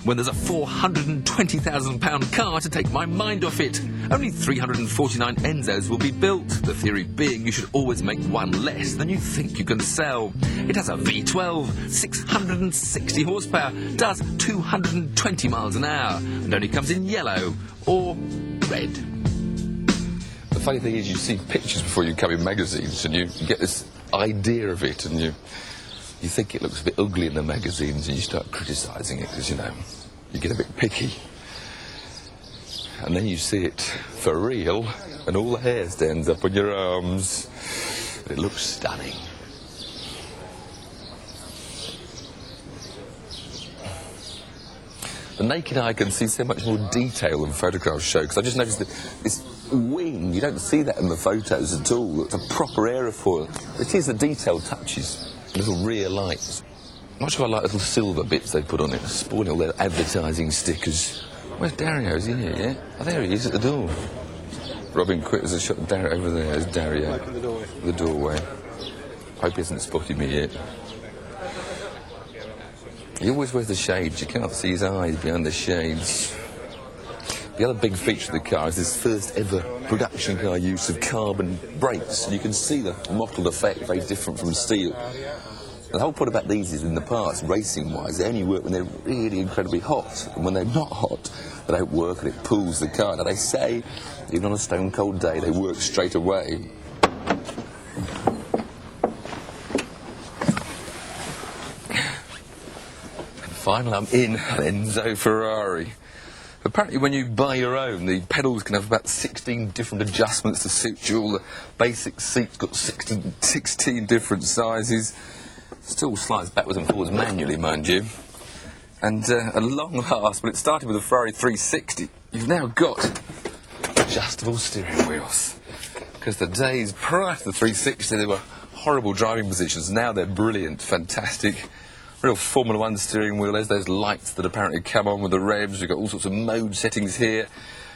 when there's a £420,000 car to take my mind off it? Only 349 Enzos will be built, the theory being you should always make one less than you think you can sell. It has a V12, 660 horsepower, does 220 miles an hour, and only comes in yellow or red. The funny thing is, you see pictures before you come in magazines, and you get this idea of it, and you think it looks a bit ugly in the magazines, and you start criticising it because, you know, you get a bit picky. And then you see it for real, and all the hair stands up on your arms. It looks stunning. The naked eye can see so much more detail than photographs show, because I just noticed that this wing, you don't see that in the photos at all. It's a proper aerofoil. It is the detailed touches, little rear lights. I'm not sure I like little silver bits they put on it, spoiling all their advertising stickers. Where's Dario? Is he here, yeah? Oh, there he is at the door. Robin Quick, there's a shot of Dario over there. There's Dario. The doorway. Hope he hasn't spotted me yet. He always wears the shades. You can't see his eyes behind the shades. The other big feature of the car is this first ever production car use of carbon brakes. You can see the mottled effect, very different from steel. And the whole point about these is, in the past, racing-wise, they only work when they're really incredibly hot. And when they're not hot, they don't work and it pulls the car. Now, they say, even on a stone-cold day, they work straight away. Finally, I'm in an Enzo Ferrari. Apparently, when you buy your own, the pedals can have about 16 different adjustments to suit you. All the basic seats got 16 different sizes. Still slides backwards and forwards manually, mind you. And at long last, when it started with the Ferrari 360, you've now got adjustable steering wheels. Because the days prior to the 360, they were horrible driving positions. Now they're brilliant, fantastic. Real Formula 1 steering wheel. There's those lights that apparently come on with the revs. You've got all sorts of mode settings here.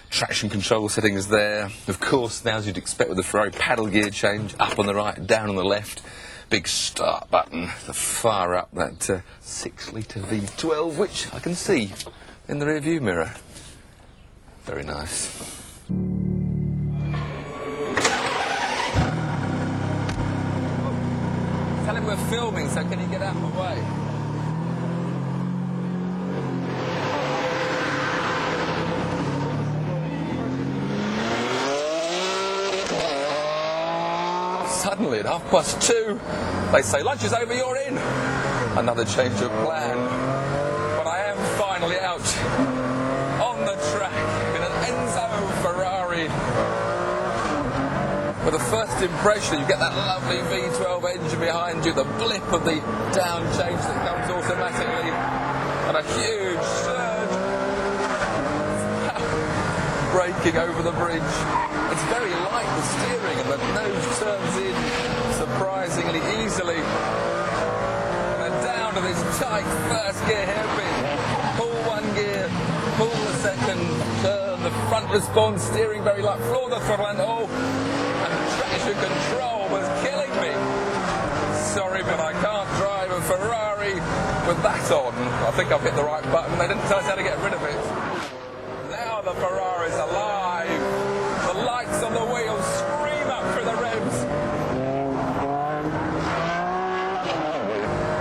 Traction control settings there. Of course, now as you'd expect with the Ferrari, paddle gear change, up on the right, down on the left. Big start button to fire up that 6-litre V12, which I can see in the rear view mirror. Very nice. Tell him we're filming, so can you get out of my way? Suddenly, at 2:30, they say, lunch is over, you're in. Another change of plan. But I am finally out on the track in an Enzo Ferrari. With the first impression, you get that lovely V12 engine behind you, the blip of the down change that comes automatically, and a huge surge. Braking over the bridge. It's very light, the steering, and the nose turns in surprisingly easily. And then down to this tight first gear hairpin. Pull one gear, pull the second, turn, the front response, steering very light, floor the throttle, and traction control was killing me. Sorry, but I can't drive a Ferrari with that on. I think I've hit the right button. They didn't tell us how to get rid of it. Now the Ferrari's alive. The lights on the wheels scream up through the revs.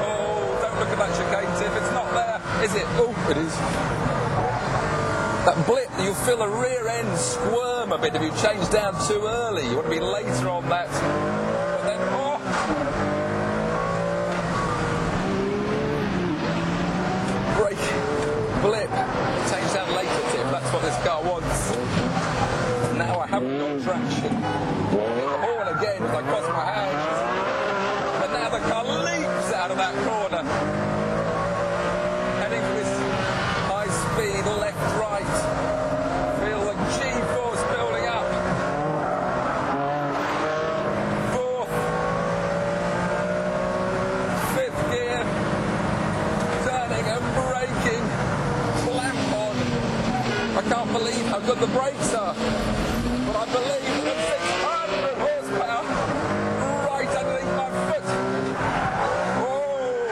Oh, don't look at that chicane tip. It's not there, is it? Oh, it is. That blip, you'll feel the rear end squirm a bit if you change down too early. You want to be later on that. But then, oh! Brake, blip, change down later tip. That's what this car wants. Now I haven't got traction. The horn again as I cross my hands. And now the car leaps out of that corner. Heading for this high speed left right. Feel the G-force building up. Fourth. Fifth gear. Turning and braking. Clamp on. I can't believe how good the brakes are. But I believe that 600 horsepower right underneath my foot. Oh!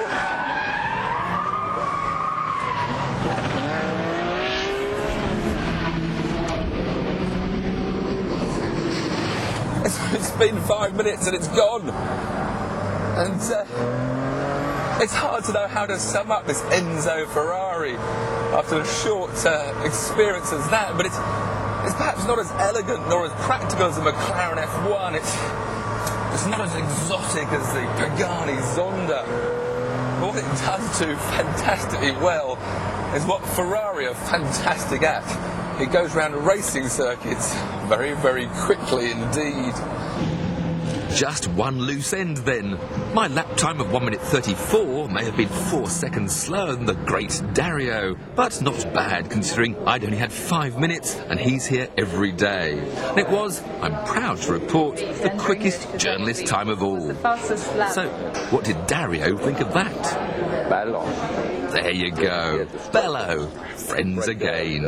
been 5 minutes and it's gone. And it's hard to know how to sum up this Enzo Ferrari after a short experience as that, but it's perhaps not as elegant nor as practical as the McLaren F1. It's not as exotic as the Pagani Zonda. But what it does do fantastically well is what Ferrari are fantastic at. It goes around racing circuits very, very quickly indeed. Just one loose end then. My lap time of 1 minute 34 may have been 4 seconds slower than the great Dario, but not bad considering I'd only had 5 minutes and he's here every day. And it was, I'm proud to report, the quickest journalist time of all. So, what did Dario think of that? Bello. There you go. Bello. Friends again.